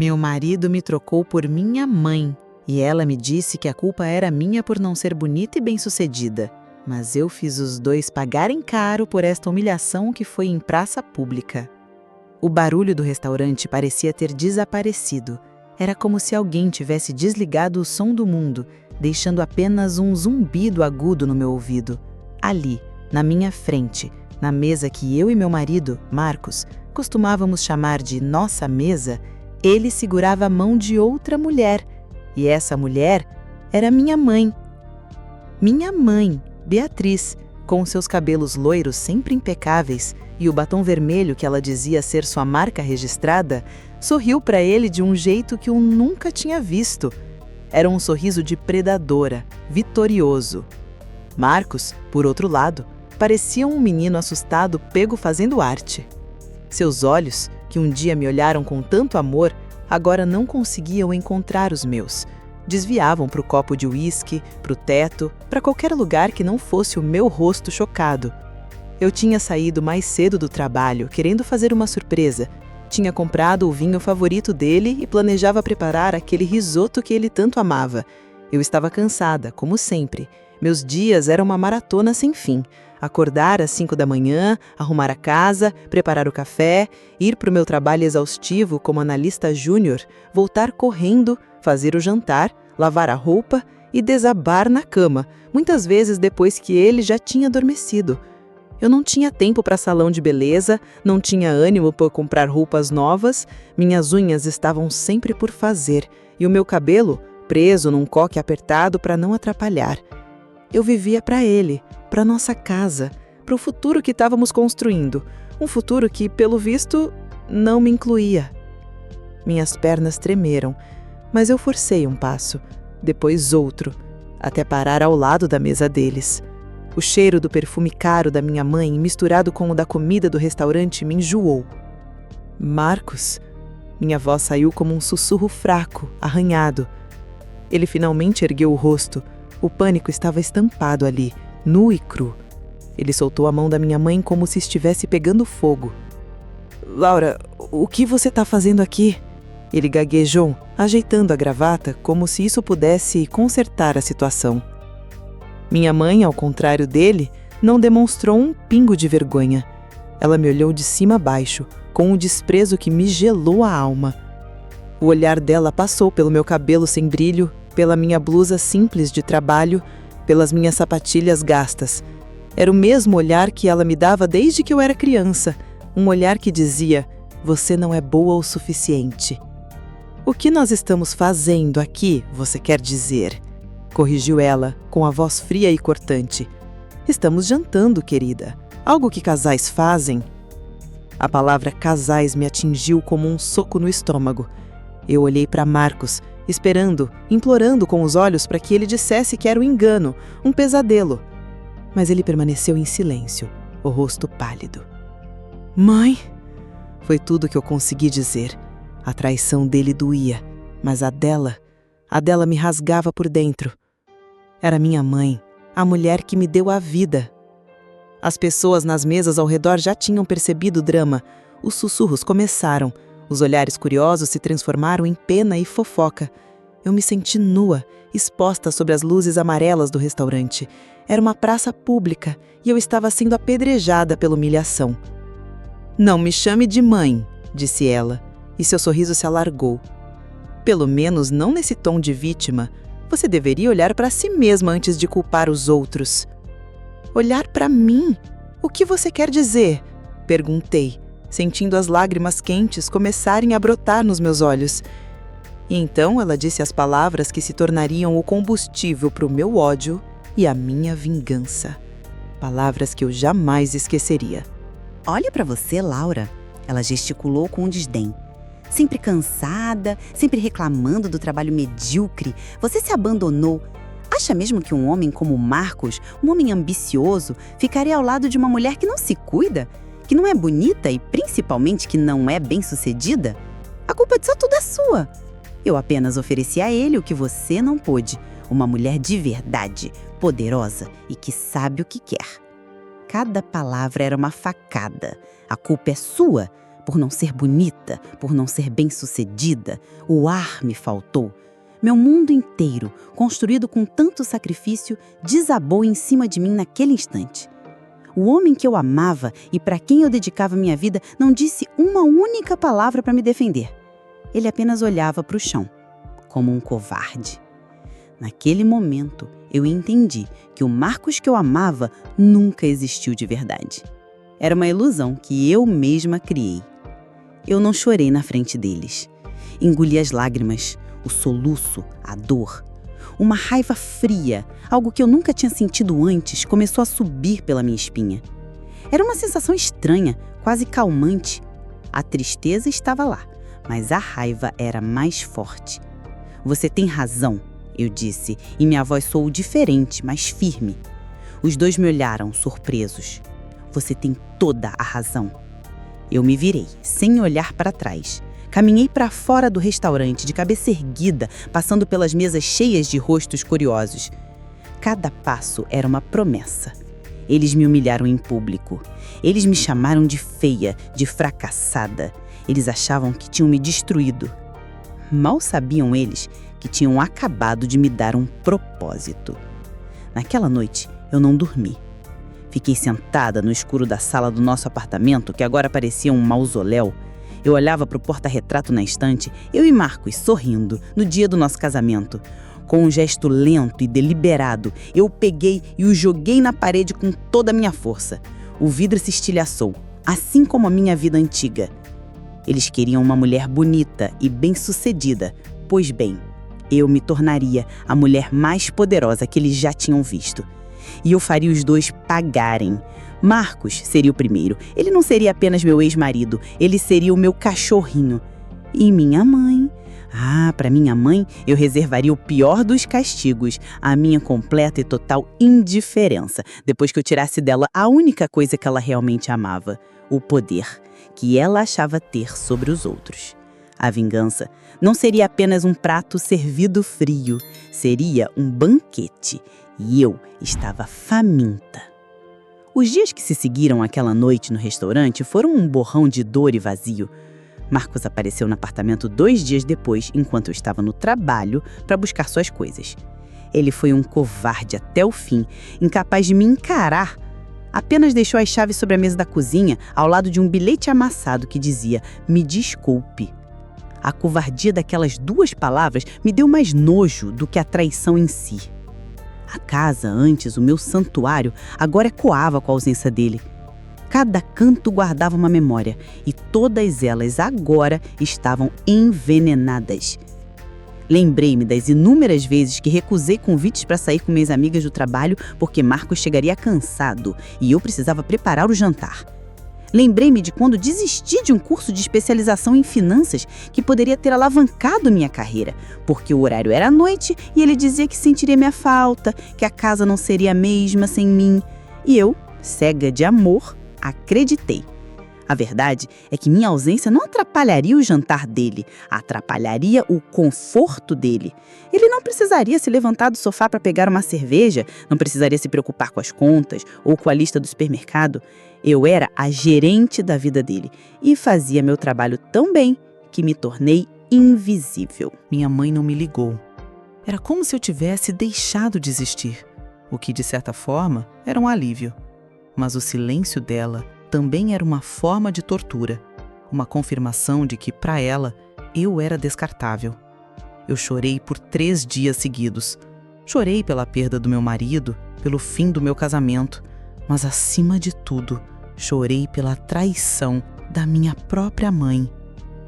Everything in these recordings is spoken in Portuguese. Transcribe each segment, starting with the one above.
Meu marido me trocou por minha mãe, e ela me disse que a culpa era minha por não ser bonita e bem-sucedida. Mas eu fiz os dois pagarem caro por esta humilhação que foi em praça pública. O barulho do restaurante parecia ter desaparecido. Era como se alguém tivesse desligado o som do mundo, deixando apenas um zumbido agudo no meu ouvido. Ali, na minha frente, na mesa que eu e meu marido, Marcos, costumávamos chamar de nossa mesa, ele segurava a mão de outra mulher. E essa mulher era minha mãe. Minha mãe, Beatriz, com seus cabelos loiros sempre impecáveis e o batom vermelho que ela dizia ser sua marca registrada, sorriu para ele de um jeito que eu nunca tinha visto. Era um sorriso de predadora, vitorioso. Marcos, por outro lado, parecia um menino assustado pego fazendo arte. Seus olhos, que um dia me olharam com tanto amor, agora não conseguiam encontrar os meus. Desviavam para o copo de uísque, para o teto, para qualquer lugar que não fosse o meu rosto chocado. Eu tinha saído mais cedo do trabalho, querendo fazer uma surpresa. Tinha comprado o vinho favorito dele e planejava preparar aquele risoto que ele tanto amava. Eu estava cansada, como sempre. Meus dias eram uma maratona sem fim. Acordar às 5 da manhã, arrumar a casa, preparar o café, ir para o meu trabalho exaustivo como analista júnior, voltar correndo, fazer o jantar, lavar a roupa e desabar na cama, muitas vezes depois que ele já tinha adormecido. Eu não tinha tempo para salão de beleza, não tinha ânimo por comprar roupas novas, minhas unhas estavam sempre por fazer e o meu cabelo preso num coque apertado para não atrapalhar. Eu vivia para ele, para nossa casa, para o futuro que estávamos construindo, um futuro que, pelo visto, não me incluía. Minhas pernas tremeram, mas eu forcei um passo, depois outro, até parar ao lado da mesa deles. O cheiro do perfume caro da minha mãe, misturado com o da comida do restaurante, me enjoou. Marcos? Minha voz saiu como um sussurro fraco, arranhado. Ele finalmente ergueu o rosto. O pânico estava estampado ali, nu e cru. Ele soltou a mão da minha mãe como se estivesse pegando fogo. Laura, o que você está fazendo aqui? Ele gaguejou, ajeitando a gravata como se isso pudesse consertar a situação. Minha mãe, ao contrário dele, não demonstrou um pingo de vergonha. Ela me olhou de cima a baixo, com um desprezo que me gelou a alma. O olhar dela passou pelo meu cabelo sem brilho, pela minha blusa simples de trabalho, pelas minhas sapatilhas gastas. Era o mesmo olhar que ela me dava desde que eu era criança, um olhar que dizia: "Você não é boa o suficiente." "O que nós estamos fazendo aqui, você quer dizer?" corrigiu ela, com a voz fria e cortante. "Estamos jantando, querida. Algo que casais fazem." A palavra casais me atingiu como um soco no estômago. Eu olhei para Marcos, esperando, implorando com os olhos para que ele dissesse que era um engano, um pesadelo. Mas ele permaneceu em silêncio, o rosto pálido. "Mãe?" Foi tudo que eu consegui dizer. A traição dele doía, mas a dela me rasgava por dentro. Era minha mãe, a mulher que me deu a vida. As pessoas nas mesas ao redor já tinham percebido o drama. Os sussurros começaram. Os olhares curiosos se transformaram em pena e fofoca. Eu me senti nua, exposta sob as luzes amarelas do restaurante. Era uma praça pública e eu estava sendo apedrejada pela humilhação. "Não me chame de mãe", disse ela, e seu sorriso se alargou. "Pelo menos não nesse tom de vítima. Você deveria olhar para si mesma antes de culpar os outros." "Olhar para mim? O que você quer dizer?" perguntei, sentindo as lágrimas quentes começarem a brotar nos meus olhos. E então ela disse as palavras que se tornariam o combustível para o meu ódio e a minha vingança. Palavras que eu jamais esqueceria. "Olha para você, Laura." Ela gesticulou com desdém. "Sempre cansada, sempre reclamando do trabalho medíocre. Você se abandonou. Acha mesmo que um homem como Marcos, um homem ambicioso, ficaria ao lado de uma mulher que não se cuida? Que não é bonita e principalmente que não é bem-sucedida? A culpa disso tudo é sua. Eu apenas ofereci a ele o que você não pôde. Uma mulher de verdade, poderosa e que sabe o que quer." Cada palavra era uma facada. "A culpa é sua, por não ser bonita, por não ser bem-sucedida. O ar me faltou. Meu mundo inteiro, construído com tanto sacrifício, desabou em cima de mim naquele instante. O homem que eu amava e para quem eu dedicava minha vida não disse uma única palavra para me defender. Ele apenas olhava para o chão, como um covarde. Naquele momento, eu entendi que o Marcos que eu amava nunca existiu de verdade. Era uma ilusão que eu mesma criei. Eu não chorei na frente deles. Engoli as lágrimas, o soluço, a dor. Uma raiva fria, algo que eu nunca tinha sentido antes, começou a subir pela minha espinha. Era uma sensação estranha, quase calmante. A tristeza estava lá, mas a raiva era mais forte. Você tem razão, eu disse, e minha voz soou diferente, mas firme. Os dois me olharam, surpresos. Você tem toda a razão. Eu me virei, sem olhar para trás. Caminhei para fora do restaurante, de cabeça erguida, passando pelas mesas cheias de rostos curiosos. Cada passo era uma promessa. Eles me humilharam em público. Eles me chamaram de feia, de fracassada. Eles achavam que tinham me destruído. Mal sabiam eles que tinham acabado de me dar um propósito. Naquela noite, eu não dormi. Fiquei sentada no escuro da sala do nosso apartamento, que agora parecia um mausoléu. Eu olhava para o porta-retrato na estante, eu e Marcos sorrindo, no dia do nosso casamento. Com um gesto lento e deliberado, eu o peguei e o joguei na parede com toda a minha força. O vidro se estilhaçou, assim como a minha vida antiga. Eles queriam uma mulher bonita e bem-sucedida. Pois bem, eu me tornaria a mulher mais poderosa que eles já tinham visto. E eu faria os dois pagarem. Marcos seria o primeiro. Ele não seria apenas meu ex-marido, ele seria o meu cachorrinho. E minha mãe? Para minha mãe, eu reservaria o pior dos castigos, a minha completa e total indiferença, depois que eu tirasse dela a única coisa que ela realmente amava, o poder que ela achava ter sobre os outros. A vingança não seria apenas um prato servido frio, seria um banquete, e eu estava faminta. Os dias que se seguiram àquela noite no restaurante foram um borrão de dor e vazio. Marcos apareceu no apartamento 2 dias depois, enquanto eu estava no trabalho, para buscar suas coisas. Ele foi um covarde até o fim, incapaz de me encarar. Apenas deixou as chaves sobre a mesa da cozinha, ao lado de um bilhete amassado que dizia: "Me desculpe". A covardia daquelas 2 palavras me deu mais nojo do que a traição em si. A casa, antes o meu santuário, agora ecoava com a ausência dele. Cada canto guardava uma memória, e todas elas agora estavam envenenadas. Lembrei-me das inúmeras vezes que recusei convites para sair com minhas amigas do trabalho porque Marcos chegaria cansado e eu precisava preparar o jantar. Lembrei-me de quando desisti de um curso de especialização em finanças que poderia ter alavancado minha carreira, porque o horário era à noite e ele dizia que sentiria minha falta, que a casa não seria a mesma sem mim. E eu, cega de amor, acreditei. A verdade é que minha ausência não atrapalharia o jantar dele, atrapalharia o conforto dele. Ele não precisaria se levantar do sofá para pegar uma cerveja, não precisaria se preocupar com as contas ou com a lista do supermercado. Eu era a gerente da vida dele e fazia meu trabalho tão bem que me tornei invisível. Minha mãe não me ligou. Era como se eu tivesse deixado de existir, o que, de certa forma, era um alívio. Mas o silêncio dela também era uma forma de tortura, uma confirmação de que, para ela, eu era descartável. Eu chorei por 3 dias seguidos. Chorei pela perda do meu marido, pelo fim do meu casamento, mas, acima de tudo, chorei pela traição da minha própria mãe.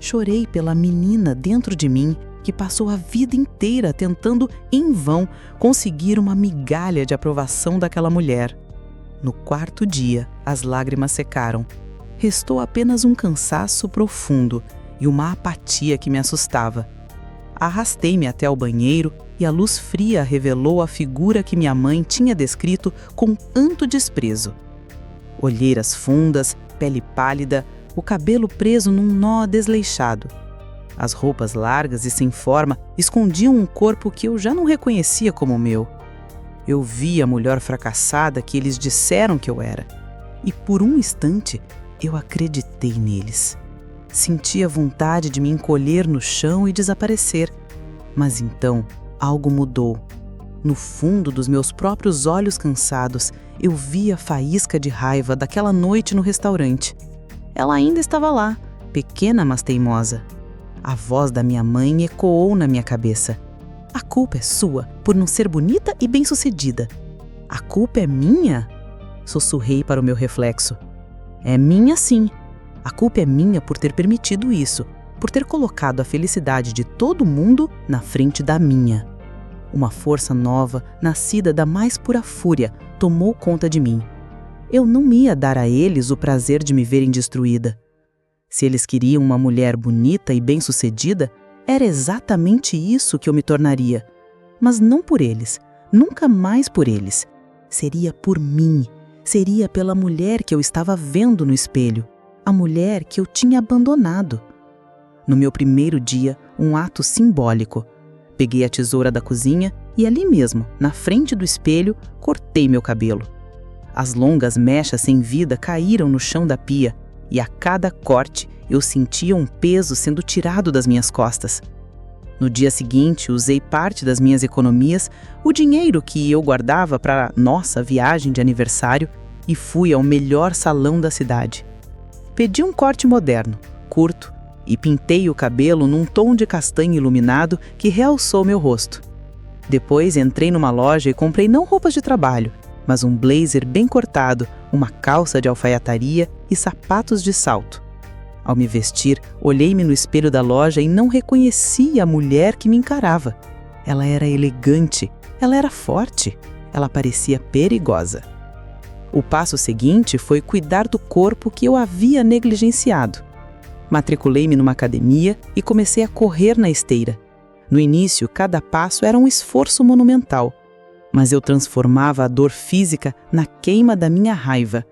Chorei pela menina dentro de mim que passou a vida inteira tentando, em vão, conseguir uma migalha de aprovação daquela mulher. No 4º dia, as lágrimas secaram. Restou apenas um cansaço profundo e uma apatia que me assustava. Arrastei-me até o banheiro e a luz fria revelou a figura que minha mãe tinha descrito com tanto desprezo. Olheiras fundas, pele pálida, o cabelo preso num nó desleixado. As roupas largas e sem forma escondiam um corpo que eu já não reconhecia como meu. Eu vi a mulher fracassada que eles disseram que eu era. E por um instante, eu acreditei neles. Sentia vontade de me encolher no chão e desaparecer. Mas então, algo mudou. No fundo dos meus próprios olhos cansados, eu vi a faísca de raiva daquela noite no restaurante. Ela ainda estava lá, pequena mas teimosa. A voz da minha mãe ecoou na minha cabeça. A culpa é sua por não ser bonita e bem-sucedida. A culpa é minha? Sussurrei para o meu reflexo. É minha sim. A culpa é minha por ter permitido isso, por ter colocado a felicidade de todo mundo na frente da minha. Uma força nova, nascida da mais pura fúria, tomou conta de mim. Eu não ia dar a eles o prazer de me verem destruída. Se eles queriam uma mulher bonita e bem-sucedida, era exatamente isso que eu me tornaria. Mas não por eles, nunca mais por eles. Seria por mim, seria pela mulher que eu estava vendo no espelho, a mulher que eu tinha abandonado. No meu primeiro dia, um ato simbólico. Peguei a tesoura da cozinha e ali mesmo, na frente do espelho, cortei meu cabelo. As longas mechas sem vida caíram no chão da pia e a cada corte eu sentia um peso sendo tirado das minhas costas. No dia seguinte, usei parte das minhas economias, o dinheiro que eu guardava para nossa viagem de aniversário, e fui ao melhor salão da cidade. Pedi um corte moderno, curto, e pintei o cabelo num tom de castanho iluminado que realçou meu rosto. Depois entrei numa loja e comprei não roupas de trabalho, mas um blazer bem cortado, uma calça de alfaiataria e sapatos de salto. Ao me vestir, olhei-me no espelho da loja e não reconheci a mulher que me encarava. Ela era elegante, ela era forte, ela parecia perigosa. O passo seguinte foi cuidar do corpo que eu havia negligenciado. Matriculei-me numa academia e comecei a correr na esteira. No início, cada passo era um esforço monumental, mas eu transformava a dor física na queima da minha raiva.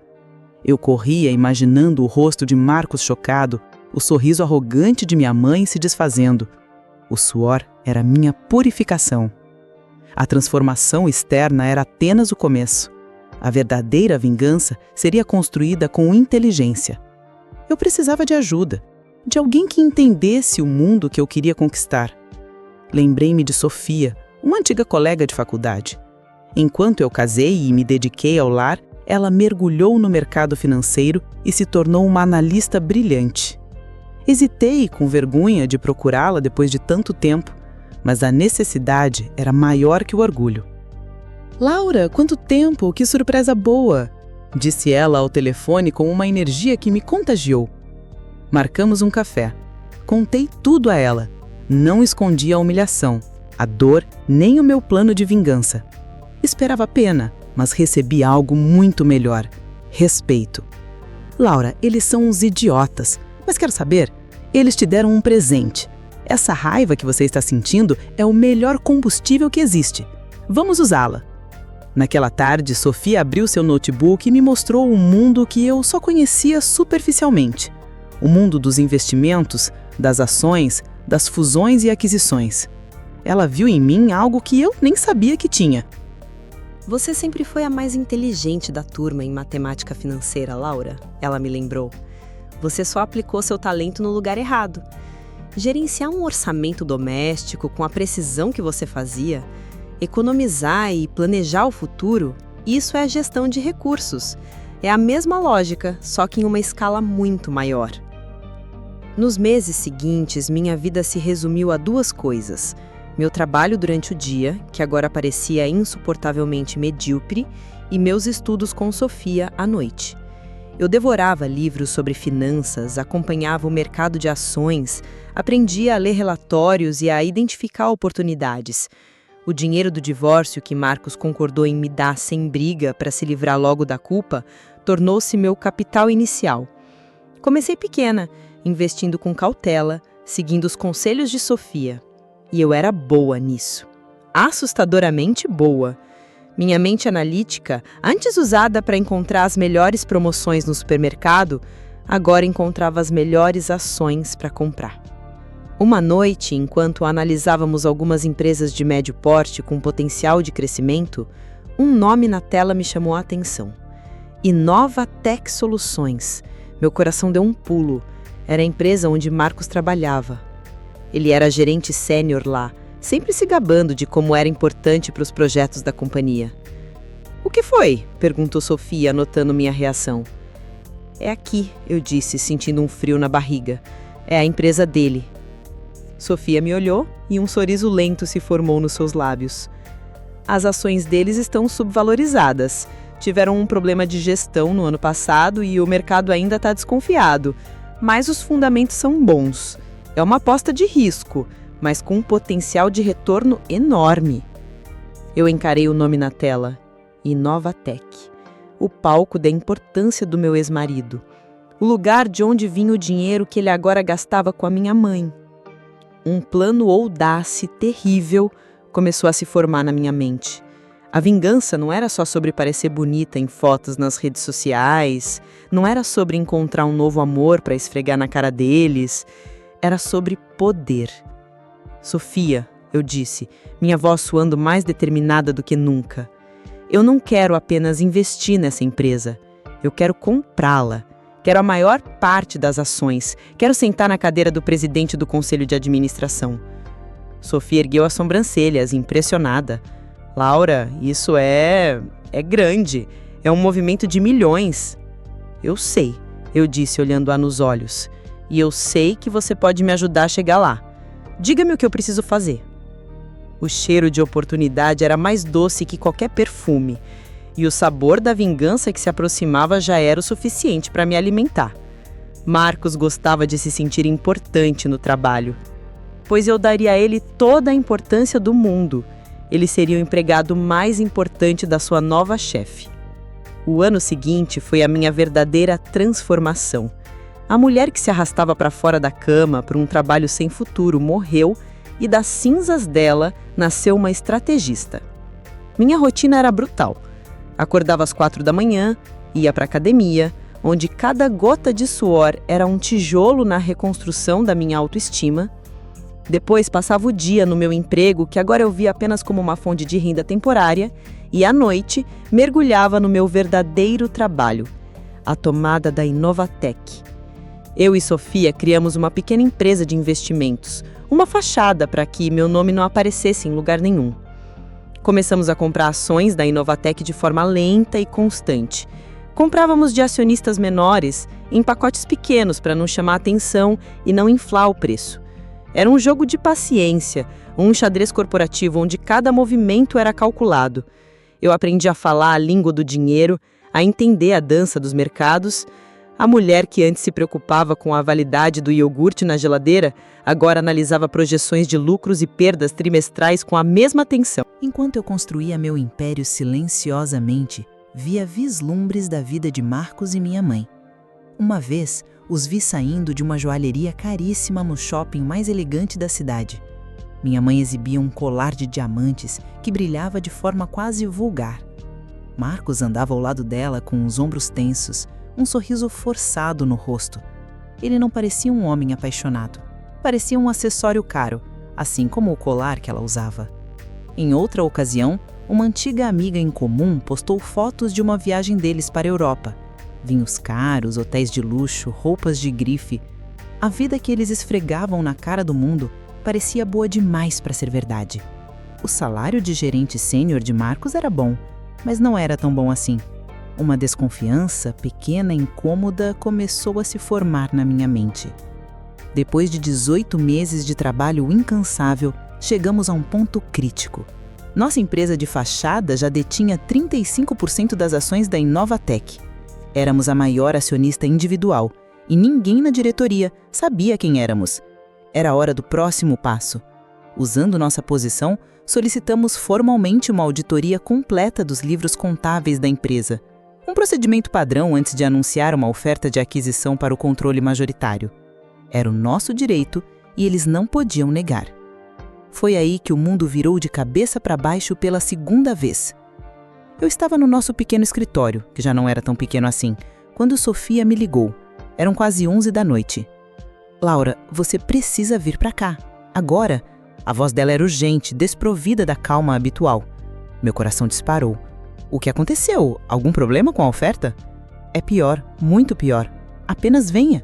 Eu corria imaginando o rosto de Marcos chocado, o sorriso arrogante de minha mãe se desfazendo. O suor era minha purificação. A transformação externa era apenas o começo. A verdadeira vingança seria construída com inteligência. Eu precisava de ajuda, de alguém que entendesse o mundo que eu queria conquistar. Lembrei-me de Sofia, uma antiga colega de faculdade. Enquanto eu casei e me dediquei ao lar, ela mergulhou no mercado financeiro e se tornou uma analista brilhante. Hesitei com vergonha de procurá-la depois de tanto tempo, mas a necessidade era maior que o orgulho. "Laura, quanto tempo! Que surpresa boa!" disse ela ao telefone com uma energia que me contagiou. Marcamos um café. Contei tudo a ela. Não escondi a humilhação, a dor, nem o meu plano de vingança. Esperava pena, mas recebi algo muito melhor: respeito. "Laura, eles são uns idiotas, mas quero saber, eles te deram um presente. Essa raiva que você está sentindo é o melhor combustível que existe. Vamos usá-la." Naquela tarde, Sofia abriu seu notebook e me mostrou um mundo que eu só conhecia superficialmente. O mundo dos investimentos, das ações, das fusões e aquisições. Ela viu em mim algo que eu nem sabia que tinha. "Você sempre foi a mais inteligente da turma em matemática financeira, Laura", ela me lembrou. "Você só aplicou seu talento no lugar errado. Gerenciar um orçamento doméstico com a precisão que você fazia, economizar e planejar o futuro, isso é gestão de recursos. É a mesma lógica, só que em uma escala muito maior." Nos meses seguintes, minha vida se resumiu a duas coisas: meu trabalho durante o dia, que agora parecia insuportavelmente medíocre, e meus estudos com Sofia à noite. Eu devorava livros sobre finanças, acompanhava o mercado de ações, aprendia a ler relatórios e a identificar oportunidades. O dinheiro do divórcio que Marcos concordou em me dar sem briga para se livrar logo da culpa tornou-se meu capital inicial. Comecei pequena, investindo com cautela, seguindo os conselhos de Sofia. E eu era boa nisso. Assustadoramente boa. Minha mente analítica, antes usada para encontrar as melhores promoções no supermercado, agora encontrava as melhores ações para comprar. Uma noite, enquanto analisávamos algumas empresas de médio porte com potencial de crescimento, um nome na tela me chamou a atenção: Innovatec Soluções. Meu coração deu um pulo. Era a empresa onde Marcos trabalhava. Ele era gerente sênior lá, sempre se gabando de como era importante para os projetos da companhia. "O que foi?" perguntou Sofia, notando minha reação. "É aqui", eu disse, sentindo um frio na barriga. "É a empresa dele." Sofia me olhou e um sorriso lento se formou nos seus lábios. "As ações deles estão subvalorizadas. Tiveram um problema de gestão no ano passado e o mercado ainda está desconfiado. Mas os fundamentos são bons. É uma aposta de risco, mas com um potencial de retorno enorme." Eu encarei o nome na tela. Inovatec. O palco da importância do meu ex-marido. O lugar de onde vinha o dinheiro que ele agora gastava com a minha mãe. Um plano audaz e terrível começou a se formar na minha mente. A vingança não era só sobre parecer bonita em fotos nas redes sociais, não era sobre encontrar um novo amor para esfregar na cara deles, era sobre poder. "Sofia", eu disse, minha voz soando mais determinada do que nunca, "eu não quero apenas investir nessa empresa, eu quero comprá-la. Quero a maior parte das ações, quero sentar na cadeira do presidente do conselho de administração." Sofia ergueu as sobrancelhas, impressionada. "Laura, isso é grande. É um movimento de milhões." "Eu sei", eu disse olhando-a nos olhos. "E eu sei que você pode me ajudar a chegar lá. Diga-me o que eu preciso fazer." O cheiro de oportunidade era mais doce que qualquer perfume. E o sabor da vingança que se aproximava já era o suficiente para me alimentar. Marcos gostava de se sentir importante no trabalho, pois eu daria a ele toda a importância do mundo. Ele seria o empregado mais importante da sua nova chefe. O ano seguinte foi a minha verdadeira transformação. A mulher que se arrastava para fora da cama por um trabalho sem futuro morreu e das cinzas dela nasceu uma estrategista. Minha rotina era brutal. Acordava às 4 da manhã, ia para a academia, onde cada gota de suor era um tijolo na reconstrução da minha autoestima. Depois passava o dia no meu emprego, que agora eu via apenas como uma fonte de renda temporária, e à noite mergulhava no meu verdadeiro trabalho, a tomada da Inovatec. Eu e Sofia criamos uma pequena empresa de investimentos, uma fachada para que meu nome não aparecesse em lugar nenhum. Começamos a comprar ações da Inovatec de forma lenta e constante. Comprávamos de acionistas menores, em pacotes pequenos para não chamar atenção e não inflar o preço. Era um jogo de paciência, um xadrez corporativo onde cada movimento era calculado. Eu aprendi a falar a língua do dinheiro, a entender a dança dos mercados. A mulher que antes se preocupava com a validade do iogurte na geladeira, agora analisava projeções de lucros e perdas trimestrais com a mesma atenção. Enquanto eu construía meu império silenciosamente, via vislumbres da vida de Marcos e minha mãe. Uma vez, os vi saindo de uma joalheria caríssima no shopping mais elegante da cidade. Minha mãe exibia um colar de diamantes que brilhava de forma quase vulgar. Marcos andava ao lado dela com os ombros tensos, um sorriso forçado no rosto. Ele não parecia um homem apaixonado. Parecia um acessório caro, assim como o colar que ela usava. Em outra ocasião, uma antiga amiga em comum postou fotos de uma viagem deles para a Europa. Vinhos caros, hotéis de luxo, roupas de grife. A vida que eles esfregavam na cara do mundo parecia boa demais para ser verdade. O salário de gerente sênior de Marcos era bom, mas não era tão bom assim. Uma desconfiança, pequena e incômoda, começou a se formar na minha mente. Depois de 18 meses de trabalho incansável, chegamos a um ponto crítico. Nossa empresa de fachada já detinha 35% das ações da Inovatec. Éramos a maior acionista individual e ninguém na diretoria sabia quem éramos. Era a hora do próximo passo. Usando nossa posição, solicitamos formalmente uma auditoria completa dos livros contábeis da empresa. Um procedimento padrão antes de anunciar uma oferta de aquisição para o controle majoritário. Era o nosso direito e eles não podiam negar. Foi aí que o mundo virou de cabeça para baixo pela segunda vez. Eu estava no nosso pequeno escritório, que já não era tão pequeno assim, quando Sofia me ligou. Eram quase 11 da noite. "Laura, você precisa vir para cá. Agora." A voz dela era urgente, desprovida da calma habitual. Meu coração disparou. "O que aconteceu? Algum problema com a oferta?" "É pior, muito pior. Apenas venha."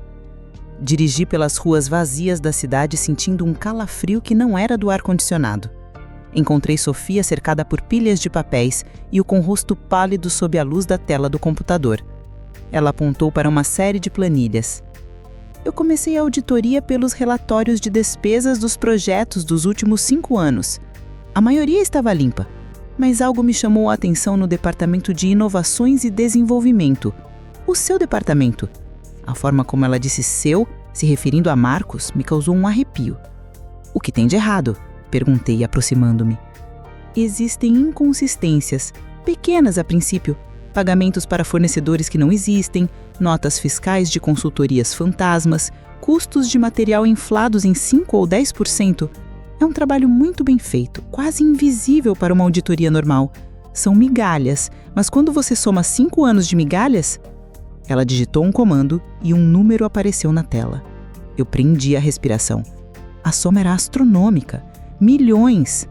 Dirigi pelas ruas vazias da cidade sentindo um calafrio que não era do ar-condicionado. Encontrei Sofia cercada por pilhas de papéis e com o rosto pálido sob a luz da tela do computador. Ela apontou para uma série de planilhas. Eu comecei a auditoria pelos relatórios de despesas dos projetos dos últimos 5 anos. A maioria estava limpa, mas algo me chamou a atenção no departamento de inovações e desenvolvimento. O seu departamento. A forma como ela disse seu, se referindo a Marcos, me causou um arrepio. O que tem de errado? Perguntei, aproximando-me. Existem inconsistências, pequenas a princípio, pagamentos para fornecedores que não existem, notas fiscais de consultorias fantasmas, custos de material inflados em 5 ou 10%. É um trabalho muito bem feito, quase invisível para uma auditoria normal. São migalhas, mas quando você soma 5 anos de migalhas... Ela digitou um comando e um número apareceu na tela. Eu prendi a respiração. A soma era astronômica. Milhões!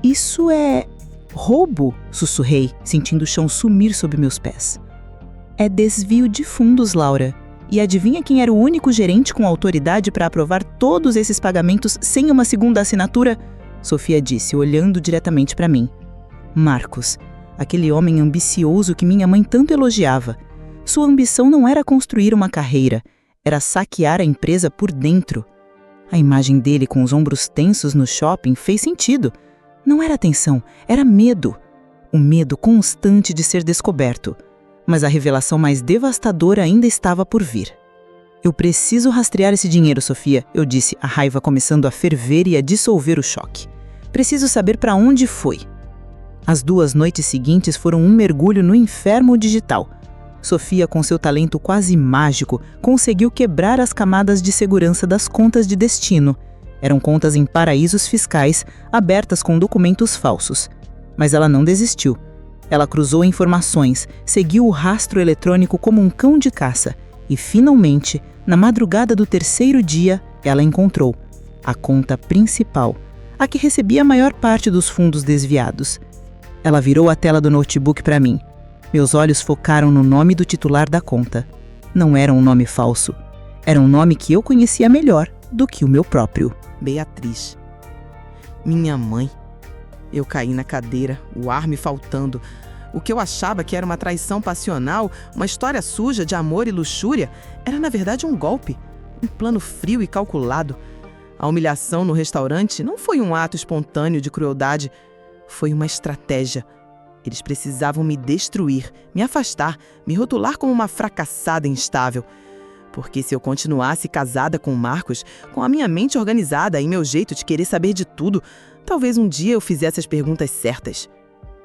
Isso é... roubo! Sussurrei, sentindo o chão sumir sob meus pés. É desvio de fundos, Laura. E adivinha quem era o único gerente com autoridade para aprovar todos esses pagamentos sem uma segunda assinatura? Sofia disse, olhando diretamente para mim. Marcos, aquele homem ambicioso que minha mãe tanto elogiava. Sua ambição não era construir uma carreira, era saquear a empresa por dentro. A imagem dele com os ombros tensos no shopping fez sentido. Não era tensão, era medo. O medo constante de ser descoberto. Mas a revelação mais devastadora ainda estava por vir. Eu preciso rastrear esse dinheiro, Sofia, eu disse, a raiva começando a ferver e a dissolver o choque. Preciso saber para onde foi. As 2 noites seguintes foram um mergulho no inferno digital. Sofia, com seu talento quase mágico, conseguiu quebrar as camadas de segurança das contas de destino. Eram contas em paraísos fiscais, abertas com documentos falsos. Mas ela não desistiu. Ela cruzou informações, seguiu o rastro eletrônico como um cão de caça e, finalmente, na madrugada do 3º dia, ela encontrou a conta principal, a que recebia a maior parte dos fundos desviados. Ela virou a tela do notebook para mim. Meus olhos focaram no nome do titular da conta. Não era um nome falso. Era um nome que eu conhecia melhor do que o meu próprio. Beatriz. Minha mãe. Eu caí na cadeira, o ar me faltando. O que eu achava que era uma traição passional, uma história suja de amor e luxúria, era na verdade um golpe. Um plano frio e calculado. A humilhação no restaurante não foi um ato espontâneo de crueldade. Foi uma estratégia. Eles precisavam me destruir, me afastar, me rotular como uma fracassada instável. Porque se eu continuasse casada com o Marcos, com a minha mente organizada e meu jeito de querer saber de tudo, talvez um dia eu fizesse as perguntas certas.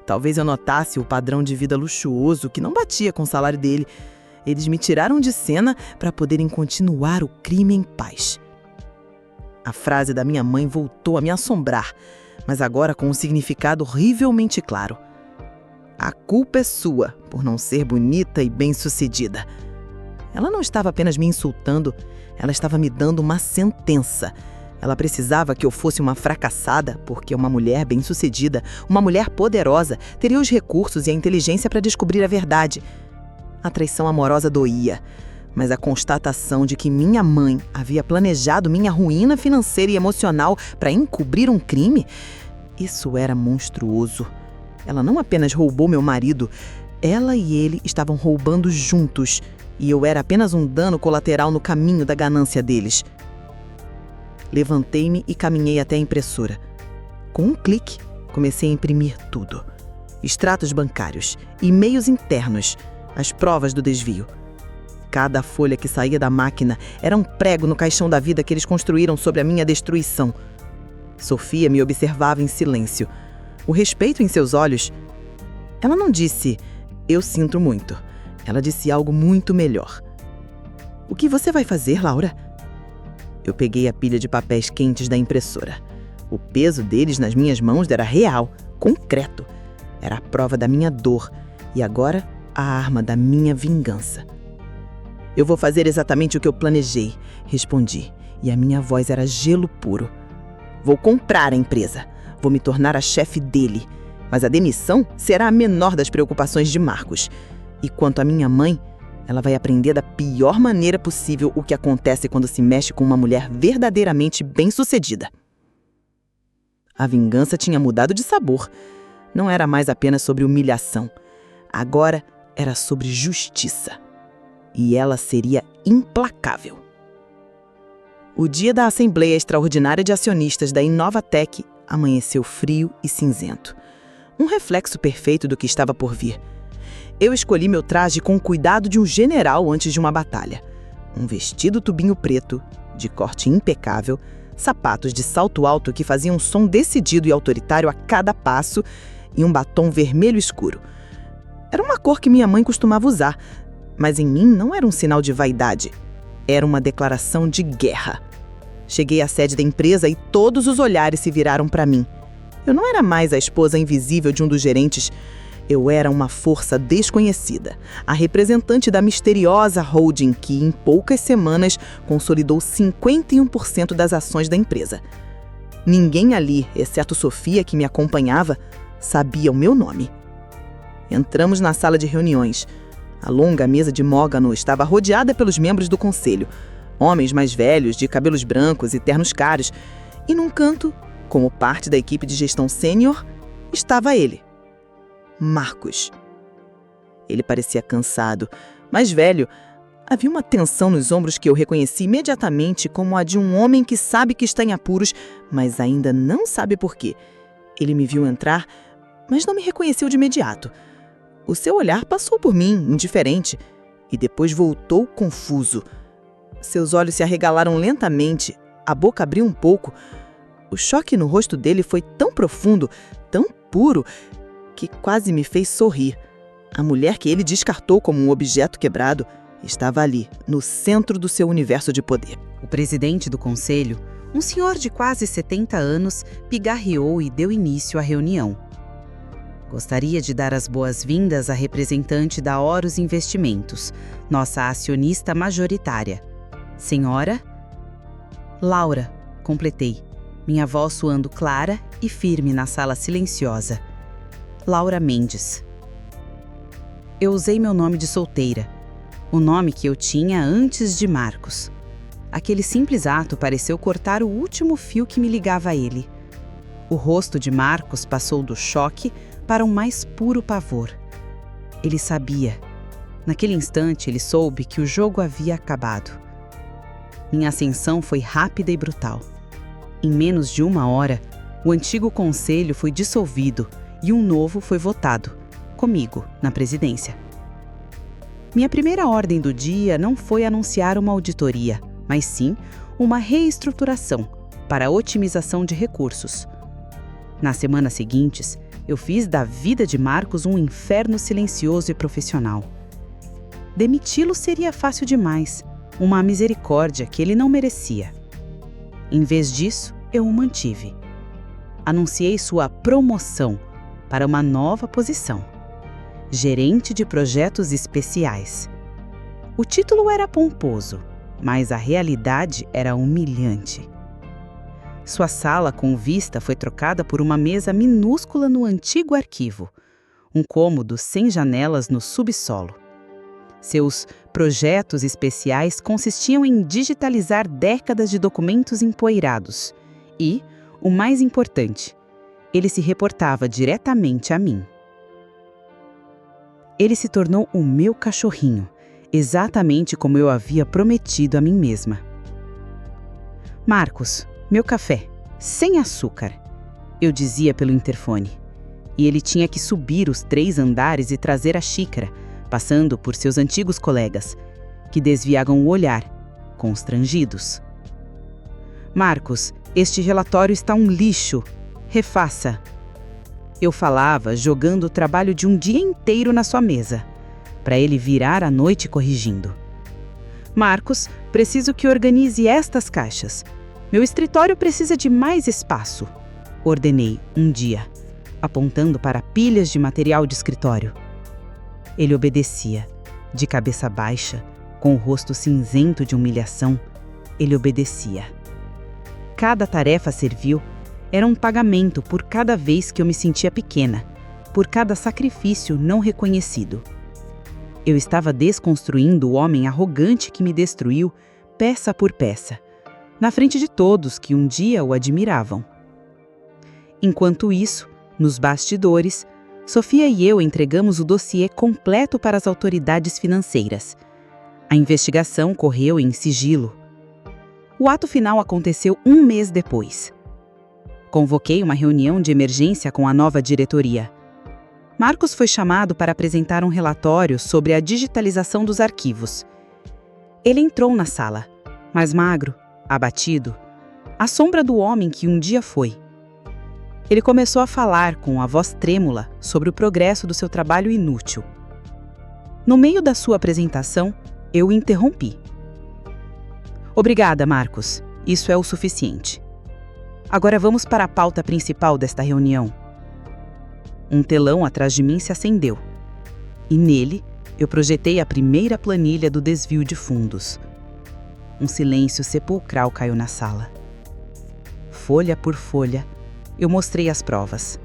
Talvez eu notasse o padrão de vida luxuoso que não batia com o salário dele. Eles me tiraram de cena para poderem continuar o crime em paz. A frase da minha mãe voltou a me assombrar, mas agora com um significado horrivelmente claro. A culpa é sua, por não ser bonita e bem-sucedida. Ela não estava apenas me insultando, ela estava me dando uma sentença. Ela precisava que eu fosse uma fracassada, porque uma mulher bem-sucedida, uma mulher poderosa, teria os recursos e a inteligência para descobrir a verdade. A traição amorosa doía, mas a constatação de que minha mãe havia planejado minha ruína financeira e emocional para encobrir um crime, isso era monstruoso. Ela não apenas roubou meu marido, ela e ele estavam roubando juntos, e eu era apenas um dano colateral no caminho da ganância deles. Levantei-me e caminhei até a impressora. Com um clique, comecei a imprimir tudo. Extratos bancários, e-mails internos, as provas do desvio. Cada folha que saía da máquina era um prego no caixão da vida que eles construíram sobre a minha destruição. Sofia me observava em silêncio. O respeito em seus olhos. Ela não disse, eu sinto muito. Ela disse algo muito melhor. O que você vai fazer, Laura? Eu peguei a pilha de papéis quentes da impressora. O peso deles nas minhas mãos era real, concreto. Era a prova da minha dor e agora a arma da minha vingança. Eu vou fazer exatamente o que eu planejei, respondi, e a minha voz era gelo puro. Vou comprar a empresa. Vou me tornar a chefe dele. Mas a demissão será a menor das preocupações de Marcos. E quanto à minha mãe, Ela vai aprender da pior maneira possível o que acontece quando se mexe com uma mulher verdadeiramente bem-sucedida. A vingança tinha mudado de sabor. Não era mais apenas sobre humilhação. Agora era sobre justiça. E ela seria implacável. O dia da Assembleia Extraordinária de Acionistas da Inovatec amanheceu frio e cinzento. Um reflexo perfeito do que estava por vir. Eu escolhi meu traje com o cuidado de um general antes de uma batalha. Um vestido tubinho preto, de corte impecável, sapatos de salto alto que faziam um som decidido e autoritário a cada passo e um batom vermelho escuro. Era uma cor que minha mãe costumava usar, mas em mim não era um sinal de vaidade. Era uma declaração de guerra. Cheguei à sede da empresa e todos os olhares se viraram para mim. Eu não era mais a esposa invisível de um dos gerentes. Eu era uma força desconhecida, a representante da misteriosa holding que, em poucas semanas, consolidou 51% das ações da empresa. Ninguém ali, exceto Sofia, que me acompanhava, sabia o meu nome. Entramos na sala de reuniões. A longa mesa de mogano estava rodeada pelos membros do conselho, homens mais velhos, de cabelos brancos e ternos caros, e num canto, como parte da equipe de gestão sênior, estava ele. Marcos. Ele parecia cansado, mais velho. Havia uma tensão nos ombros que eu reconheci imediatamente como a de um homem que sabe que está em apuros, mas ainda não sabe por quê. Ele me viu entrar, mas não me reconheceu de imediato. O seu olhar passou por mim, indiferente, e depois voltou confuso. Seus olhos se arregalaram lentamente, a boca abriu um pouco. O choque no rosto dele foi tão profundo, tão puro, que quase me fez sorrir. A mulher que ele descartou como um objeto quebrado estava ali, no centro do seu universo de poder. O presidente do conselho, um senhor de quase 70 anos, pigarreou e deu início à reunião. Gostaria de dar as boas-vindas à representante da Horus Investimentos, nossa acionista majoritária. Senhora? Laura, completei, minha voz soando clara e firme na sala silenciosa. Laura Mendes. Eu usei meu nome de solteira, o nome que eu tinha antes de Marcos. Aquele simples ato pareceu cortar o último fio que me ligava a ele. O rosto de Marcos passou do choque para um mais puro pavor. Ele sabia. Naquele instante, ele soube que o jogo havia acabado. Minha ascensão foi rápida e brutal. Em menos de 1 hora, o antigo conselho foi dissolvido e um novo foi votado, comigo, na presidência. Minha primeira ordem do dia não foi anunciar uma auditoria, mas sim uma reestruturação para a otimização de recursos. Nas semanas seguintes, eu fiz da vida de Marcos um inferno silencioso e profissional. Demiti-lo seria fácil demais, uma misericórdia que ele não merecia. Em vez disso, eu o mantive. Anunciei sua promoção para uma nova posição: gerente de projetos especiais. O título era pomposo, mas a realidade era humilhante. Sua sala com vista foi trocada por uma mesa minúscula no antigo arquivo, um cômodo sem janelas no subsolo. Seus projetos especiais consistiam em digitalizar décadas de documentos empoeirados e, o mais importante, ele se reportava diretamente a mim. Ele se tornou o meu cachorrinho, exatamente como eu havia prometido a mim mesma. Marcos, meu café, sem açúcar, eu dizia pelo interfone. E ele tinha que subir os 3 andares e trazer a xícara, passando por seus antigos colegas, que desviavam o olhar, constrangidos. Marcos, este relatório está um lixo. Refaça. Eu falava, jogando o trabalho de um dia inteiro na sua mesa, para ele virar à noite corrigindo. Marcos, preciso que organize estas caixas. Meu escritório precisa de mais espaço, ordenei um dia, apontando para pilhas de material de escritório. Ele obedecia, de cabeça baixa, com o rosto cinzento de humilhação. Ele obedecia. Cada tarefa serviu. Era um pagamento por cada vez que eu me sentia pequena, por cada sacrifício não reconhecido. Eu estava desconstruindo o homem arrogante que me destruiu, peça por peça, na frente de todos que um dia o admiravam. Enquanto isso, nos bastidores, Sofia e eu entregamos o dossiê completo para as autoridades financeiras. A investigação correu em sigilo. O ato final aconteceu 1 mês depois. Convoquei uma reunião de emergência com a nova diretoria. Marcos foi chamado para apresentar um relatório sobre a digitalização dos arquivos. Ele entrou na sala, mais magro, abatido, à sombra do homem que um dia foi. Ele começou a falar com a voz trêmula sobre o progresso do seu trabalho inútil. No meio da sua apresentação, eu o interrompi. Obrigada, Marcos. Isso é o suficiente. Agora vamos para a pauta principal desta reunião. Um telão atrás de mim se acendeu. E nele, eu projetei a primeira planilha do desvio de fundos. Um silêncio sepulcral caiu na sala. Folha por folha, eu mostrei as provas.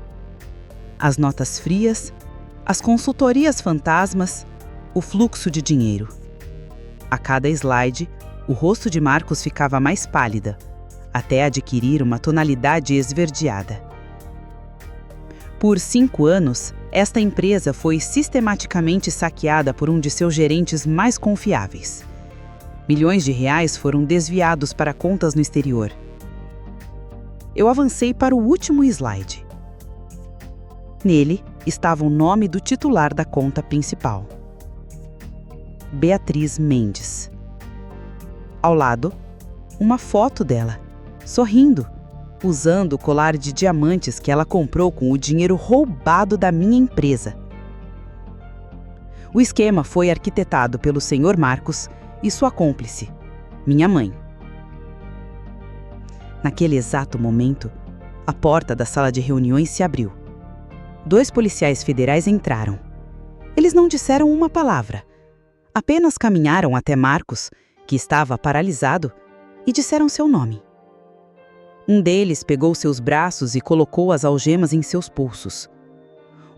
As notas frias, as consultorias fantasmas, o fluxo de dinheiro. A cada slide, o rosto de Marcos ficava mais pálida, até adquirir uma tonalidade esverdeada. Por 5 anos, esta empresa foi sistematicamente saqueada por um de seus gerentes mais confiáveis. Milhões de reais foram desviados para contas no exterior. Eu avancei para o último slide. Nele estava o nome do titular da conta principal: Beatriz Mendes. Ao lado, uma foto dela, sorrindo, usando o colar de diamantes que ela comprou com o dinheiro roubado da minha empresa. O esquema foi arquitetado pelo Sr. Marcos e sua cúmplice, minha mãe. Naquele exato momento, a porta da sala de reuniões se abriu. 2 policiais federais entraram. Eles não disseram uma palavra. Apenas caminharam até Marcos, que estava paralisado, e disseram seu nome. Um deles pegou seus braços e colocou as algemas em seus pulsos.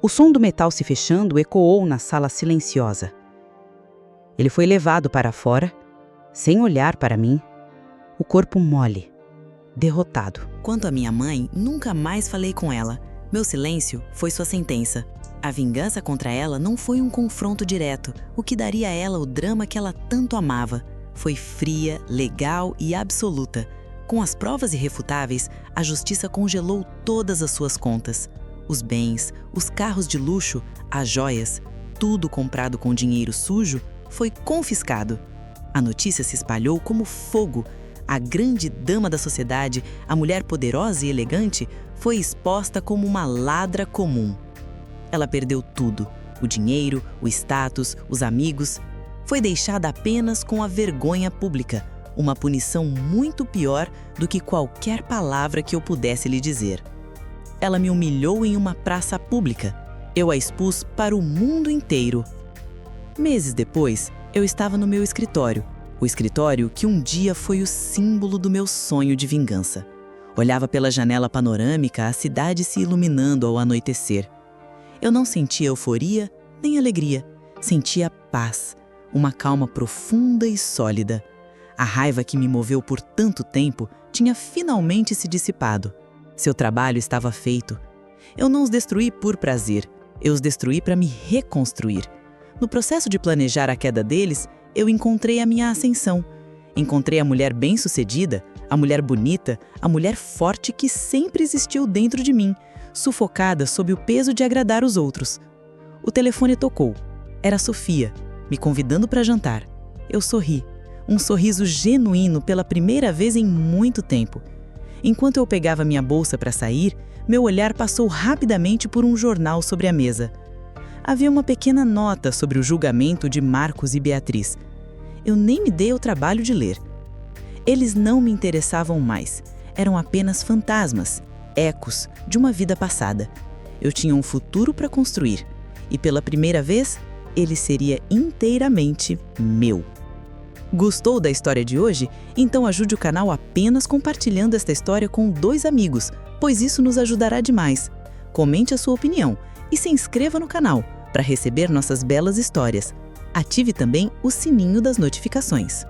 O som do metal se fechando ecoou na sala silenciosa. Ele foi levado para fora, sem olhar para mim, o corpo mole, derrotado. Quanto à minha mãe, nunca mais falei com ela. Meu silêncio foi sua sentença. A vingança contra ela não foi um confronto direto, o que daria a ela o drama que ela tanto amava. Foi fria, legal e absoluta. Com as provas irrefutáveis, a justiça congelou todas as suas contas. Os bens, os carros de luxo, as joias, tudo comprado com dinheiro sujo, foi confiscado. A notícia se espalhou como fogo. A grande dama da sociedade, a mulher poderosa e elegante, foi exposta como uma ladra comum. Ela perdeu tudo: o dinheiro, o status, os amigos. Foi deixada apenas com a vergonha pública, uma punição muito pior do que qualquer palavra que eu pudesse lhe dizer. Ela me humilhou em uma praça pública. Eu a expus para o mundo inteiro. Meses depois, eu estava no meu escritório. O escritório que um dia foi o símbolo do meu sonho de vingança. Olhava pela janela panorâmica a cidade se iluminando ao anoitecer. Eu não sentia euforia nem alegria. Sentia paz, uma calma profunda e sólida. A raiva que me moveu por tanto tempo tinha finalmente se dissipado. Seu trabalho estava feito. Eu não os destruí por prazer. Eu os destruí para me reconstruir. No processo de planejar a queda deles, eu encontrei a minha ascensão. Encontrei a mulher bem-sucedida, a mulher bonita, a mulher forte que sempre existiu dentro de mim, sufocada sob o peso de agradar os outros. O telefone tocou. Era Sofia, me convidando para jantar. Eu sorri. Um sorriso genuíno pela primeira vez em muito tempo. Enquanto eu pegava minha bolsa para sair, meu olhar passou rapidamente por um jornal sobre a mesa. Havia uma pequena nota sobre o julgamento de Marcos e Beatriz. Eu nem me dei o trabalho de ler. Eles não me interessavam mais. Eram apenas fantasmas, ecos de uma vida passada. Eu tinha um futuro para construir. E pela primeira vez, ele seria inteiramente meu. Gostou da história de hoje? Então ajude o canal apenas compartilhando esta história com 2 amigos, pois isso nos ajudará demais. Comente a sua opinião e se inscreva no canal para receber nossas belas histórias. Ative também o sininho das notificações.